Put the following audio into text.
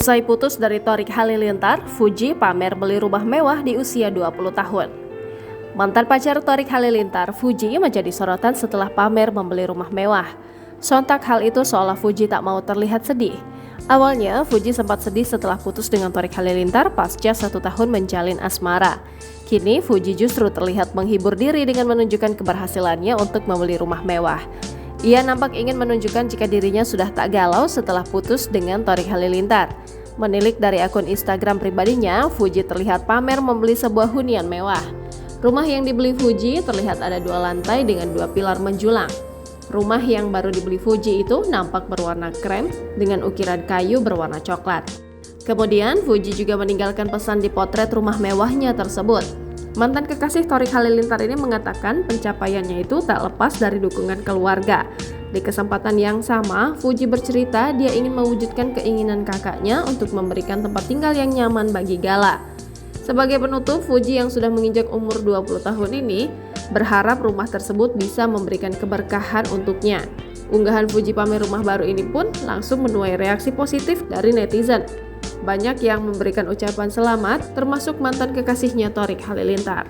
Usai putus dari Thorik Halilintar, Fuji pamer beli rumah mewah di usia 20 tahun. Mantan pacar Thorik Halilintar, Fuji menjadi sorotan setelah pamer membeli rumah mewah. Sontak hal itu seolah Fuji tak mau terlihat sedih. Awalnya, Fuji sempat sedih setelah putus dengan Thorik Halilintar pasca 1 tahun menjalin asmara. Kini, Fuji justru terlihat menghibur diri dengan menunjukkan keberhasilannya untuk membeli rumah mewah. Ia nampak ingin menunjukkan jika dirinya sudah tak galau setelah putus dengan Thorik Halilintar. Menilik dari akun Instagram pribadinya, Fuji terlihat pamer membeli sebuah hunian mewah. Rumah yang dibeli Fuji terlihat ada 2 lantai dengan 2 pilar menjulang. Rumah yang baru dibeli Fuji itu nampak berwarna krem dengan ukiran kayu berwarna coklat. Kemudian, Fuji juga meninggalkan pesan di potret rumah mewahnya tersebut. Mantan kekasih Thorik Halilintar ini mengatakan pencapaiannya itu tak lepas dari dukungan keluarga. Di kesempatan yang sama, Fuji bercerita dia ingin mewujudkan keinginan kakaknya untuk memberikan tempat tinggal yang nyaman bagi Gala. Sebagai penutup, Fuji yang sudah menginjak umur 20 tahun ini berharap rumah tersebut bisa memberikan keberkahan untuknya. Unggahan Fuji pamer rumah baru ini pun langsung menuai reaksi positif dari netizen. Banyak yang memberikan ucapan selamat, termasuk mantan kekasihnya Thorik Halilintar.